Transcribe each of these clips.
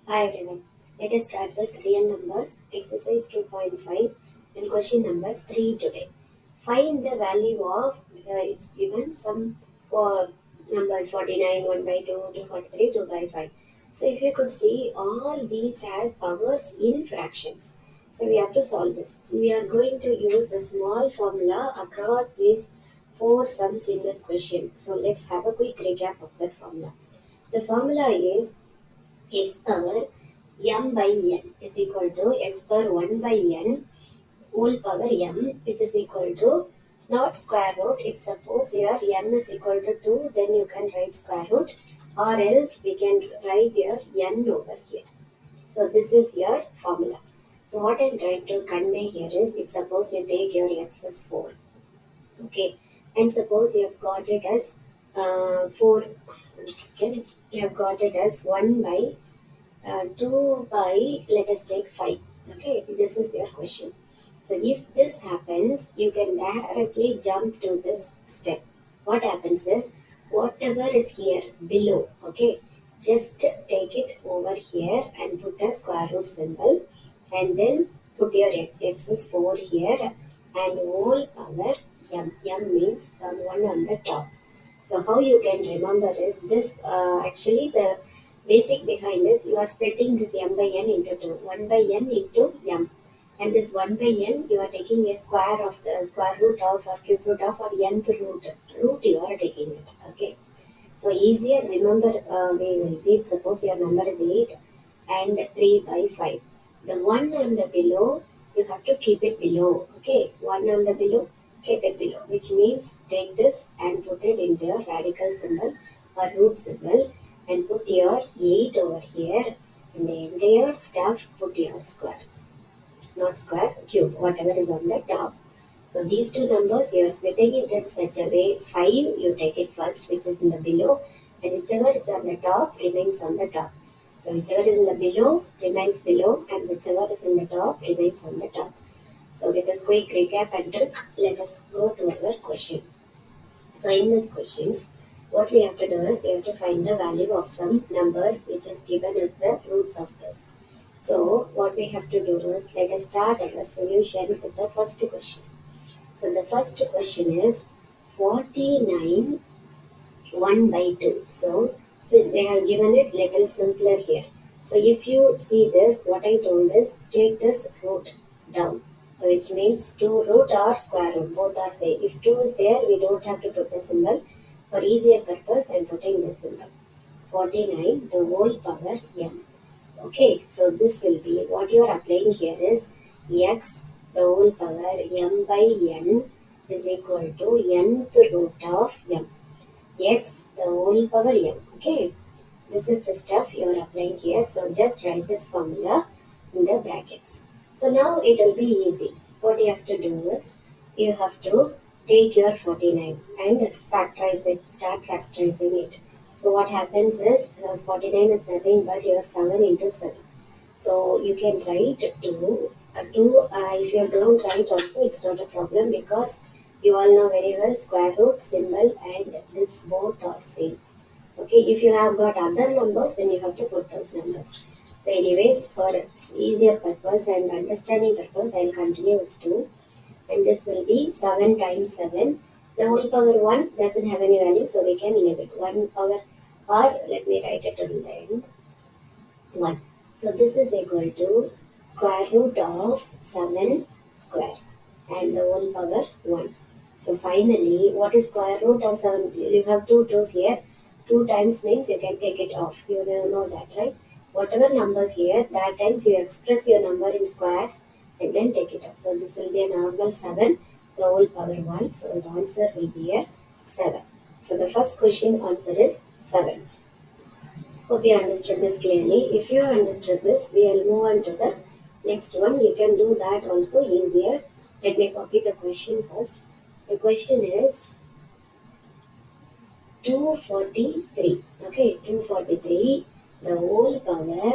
Hi everyone. Let us start with real numbers, exercise 2.5 and question number 3 today. Find the value of, it's given some for numbers 49, 1 by 2, 243, 2 by 5. So if you could see all these as powers in fractions. So we have to solve this. We are going to use a small formula across these four sums in this question. So let's have a quick recap of that formula. The formula is x power m by n is equal to x power 1 by n whole power m, which is equal to not square root. If suppose your n is equal to 2, then you can write square root, or else we can write your n over here. So this is your formula. So what I'm trying to convey here is, if suppose you take your x as 4, okay, and suppose you have got it as 4, one second, you have got it as 1 by 2 by, let us take 5. Okay, this is your question. So if this happens, you can directly jump to this step. What happens is, whatever is here below, okay, just take it over here and put a square root symbol, and then put your x is 4 here, and whole power m means the one on the top. So how you can remember is this, actually the basic behind this, you are splitting this m by n into 2, 1 by n into m, and this 1 by n you are taking a square of the square root of or cube root of or nth root you are taking it. Okay, so easier remember way will be, suppose your number is 8 and 3 by 5. The one on the below, you have to keep it below. Okay, one on the below, keep it below, which means take this and put it in your radical symbol or root symbol, and put your 8 over here, and the entire stuff put your square, not square, cube, whatever is on the top. So these two numbers you are splitting it in such a way, 5 you take it first, which is in the below, and whichever is on the top remains on the top. So whichever is in the below remains below, and whichever is in the top remains on the top. So with this quick recap and trick, let us go to our question. So in this questions, what we have to do is we have to find the value of some numbers which is given as the roots of this. So what we have to do is, let us start our solution with the first question. So the first question is 49 1 by 2. So they have given it little simpler here. So if you see this, what I told is take this root down. So which means 2 root or square root, both are same. If 2 is there, we don't have to put the symbol. For easier purpose, I'm putting the symbol. 49, the whole power m. Okay, so this will be, what you are applying here is x the whole power m by n is equal to nth root of m. X the whole power m. Okay, this is the stuff you are applying here. So just write this formula in the brackets. So now it will be easy. What you have to do is, you have to take your 49 and factorize it, start factorizing it. So what happens is, 49 is nothing but your 7 into 7. So you can write 2. 2, if you don't write also, it's not a problem, because you all know very well square root symbol and this both are same. Okay, if you have got other numbers, then you have to put those numbers. So anyways, for easier purpose and understanding purpose, I'll continue with 2. And this will be 7 times 7. The whole power 1 doesn't have any value, so we can leave it. 1 power, or let me write it on the end, 1. So this is equal to square root of 7 square and the whole power 1. So finally, what is square root of 7? You have two 2's here. 2 times means you can take it off. You know that, right? Whatever numbers here, that times you express your number in squares and then take it off. So this will be a normal 7, the whole power 1. So the answer will be a 7. So the first question answer is 7. Hope you understood this clearly. If you understood this, we will move on to the next one. You can do that also easier. Let me copy the question first. The question is 243. Okay, 243, the whole power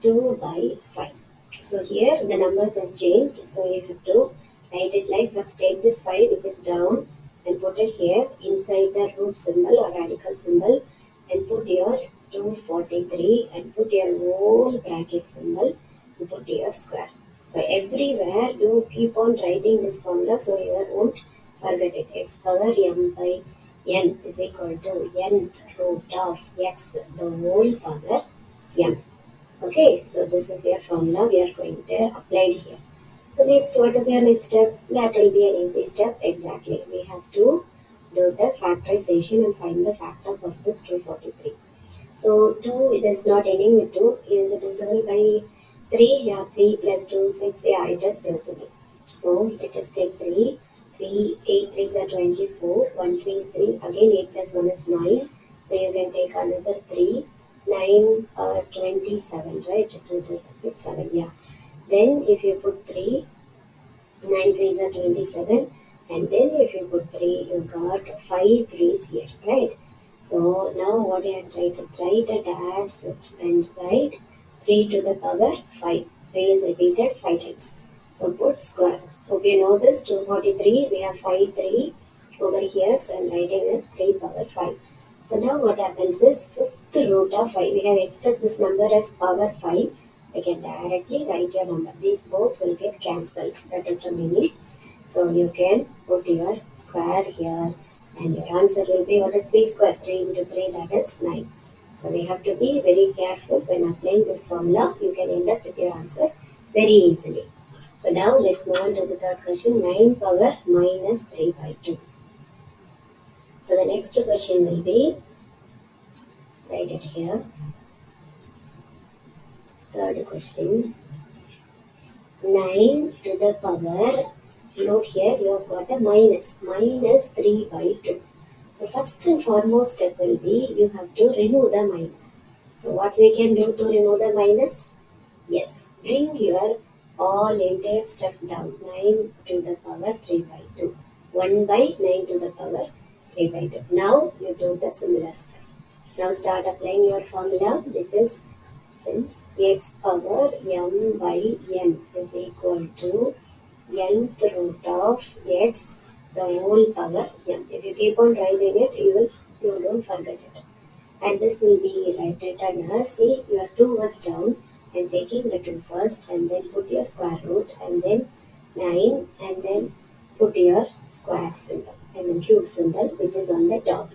2 by 5. So here the numbers has changed. So you have to write it like, first take this 5 which is down and put it here inside the root symbol or radical symbol, and put your 243 and put your whole bracket symbol and put your square. So everywhere you keep on writing this formula so you won't forget it. X power m by n is equal to nth root of x the whole power m. Okay, so this is your formula we are going to apply here. So next, what is your next step? That will be an easy step. Exactly. We have to do the factorization and find the factors of this 243. So 2 it is not ending with 2. Is it divisible by 3? Yeah, 3 plus 2, 6. Yeah, it is divisible. So let us take 3. 3, 8 3 is 24. 1 3 is 3. Again 8 plus 1 is 9. So you can take another 3. 9 27, right? 2, 3, 6, 7. Yeah. Then if you put 3, 9 threes are 27, and then if you put 3, you got 5 threes here, right? So now what you have tried to write it as such and write 3 to the power 5. 3 is repeated 5 times. So put square. Hope you know this 243, we have 5 3 over here, so I'm writing as 3 power 5. So now what happens is fifth root of 5. We have expressed this number as power 5. So you can directly write your number. These both will get cancelled. That is the meaning. So you can put your square here and your answer will be what is 3 square? 3 into 3 that is 9. So we have to be very careful when applying this formula. You can end up with your answer very easily. So now let's move on to the third question. 9 power minus 3 by 2. So the next question will be, let's write it here. Third question. 9 to the power, note here you have got a minus 3 by 2. So first and foremost step will be you have to remove the minus. So what we can do to remove the minus? Yes, bring your all entire stuff down. 9 to the power 3 by 2. 1 by 9 to the power 3 by 2. Now you do the similar stuff. Now start applying your formula, which is since x power m by n is equal to nth root of x the whole power m. If you keep on writing it, you don't forget it. And this will be written as, see, your 2 was down and taking the 2 first and then put your square root and then 9 and then put your square symbol, cube symbol which is on the top.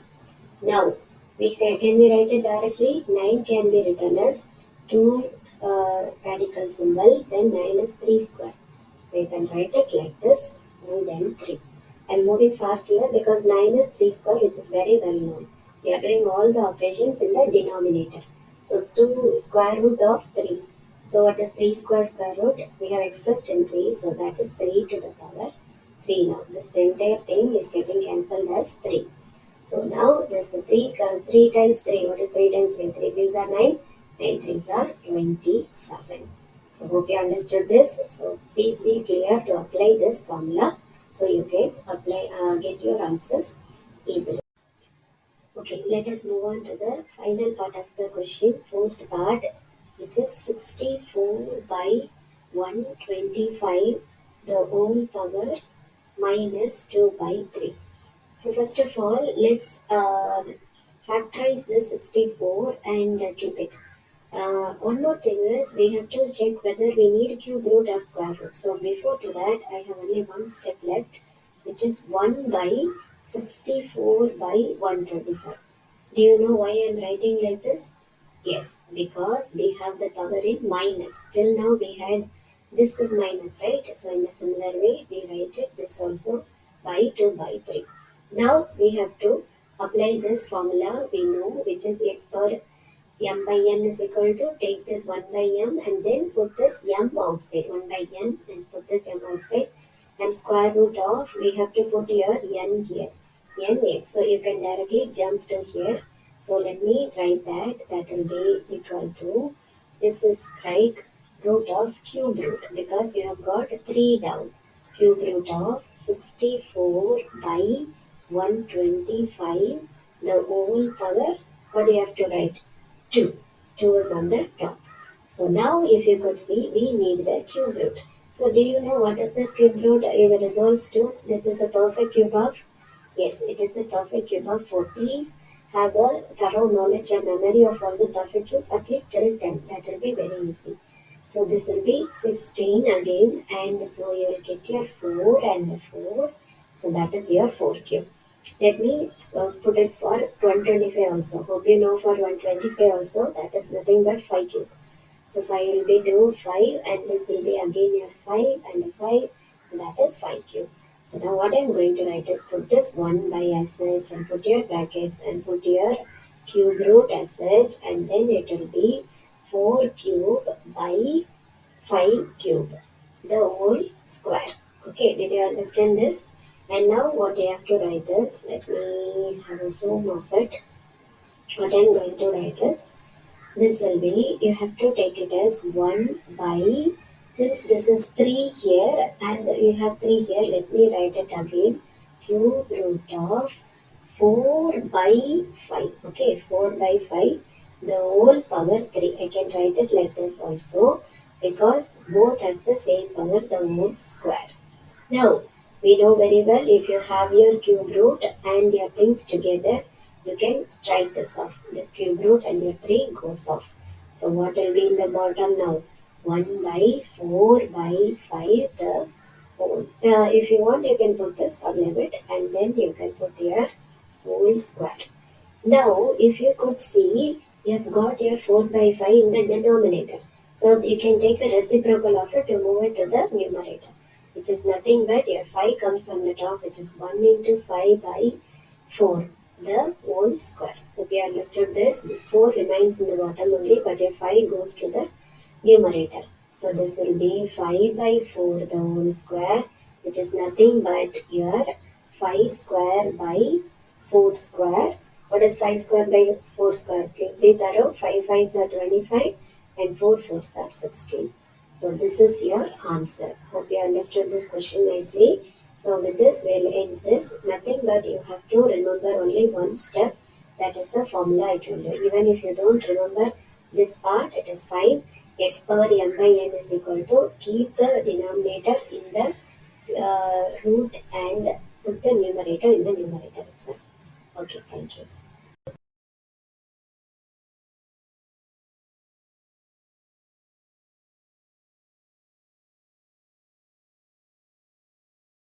Now, can we write it directly? 9 can be written as 2 radical symbol, then 9 is 3 square. So you can write it like this and then 3. I'm moving fast here because 9 is 3 square, which is very well known. We are doing all the operations in the denominator. So 2 square root of 3. So what is 3 square root? We have expressed in 3, so that is 3 to the power 3 now. This entire thing is getting cancelled as 3. So now there's the 3 times 3. What is 3 times 3? 3 3s are 9. 9 3s are 27. So hope you understood this. So please be clear to apply this formula so you can get your answers easily. Okay, let us move on to the final part of the question, fourth part, which is 64 by 125 the whole power minus 2 by 3. So first of all, let's factorize this 64 and keep it. One more thing is we have to check whether we need cube root or square root. So before to that, I have only one step left, which is 1 by 64 by 125. Do you know why I am writing like this? Yes, because we have the power in minus. Till now we had this is minus, right? So in a similar way, we write it this also by 2 by 3. Now we have to apply this formula we know, which is x power m by n is equal to take this 1 by m and then put this m outside, 1 by n and put this m outside, and square root of, we have to put your n here, n x. So you can directly jump to here. So let me write that will be equal to, this is like root of cube root because you have got 3 down. Cube root of 64 by 125 the whole power, what do you have to write? 2. 2 is on the top. So now if you could see, we need the cube root. So do you know what is this cube root? It resolves to, this is a perfect cube of, yes, it is a perfect cube of 4. Please have a thorough knowledge and memory of all the perfect roots, at least till 10. That will be very easy. So this will be 16 again, and so you will get your 4 and the 4. So that is your 4 cube. Let me put it for 125 also. Hope you know for 125 also, that is nothing but 5 cube. So 5 will be 2, 5, and this will be again your 5 and a 5. So that is 5 cube. So now what I am going to write is put this 1 by as such and put your brackets and put your cube root as such, and then it will be 4 cube by 5 cube, the whole square. Okay, did you understand this? And now what you have to write is, let me have a zoom of it. What I am going to write is, this will be, you have to take it as 1 by, since this is 3 here and you have 3 here, let me write it again. Cube root of 4 by 5. Okay, 4 by 5, the whole power 3. I can write it like this also because both has the same power, the whole square. Now, we know very well if you have your cube root and your things together, you can strike this off. This cube root and your 3 goes off. So what will be in the bottom now? 1 by 4 by 5 the whole. If you want, you can put the sub limit and then you can put your whole square. Now, if you could see, you have got your 4 by 5 in the denominator. So you can take a reciprocal of it to move it to the numerator, which is nothing but your 5 comes on the top, which is 1 into 5 by 4, the whole square. Hope you understood this. This 4 remains in the bottom only, but your 5 goes to the numerator. So this will be 5 by 4 the whole square, which is nothing but your 5 square by 4 square. What is 5 square by 4 square? Please be thorough. 5 5s are 25 and 4 4s are 16. So this is your answer. Hope you understood this question nicely. So with this, we'll end this. Nothing but you have to remember only one step. That is the formula I told you. Even if you don't remember this part, it is fine. X power m by n is equal to keep the denominator in the root and put the numerator in the numerator itself. Okay, thank you.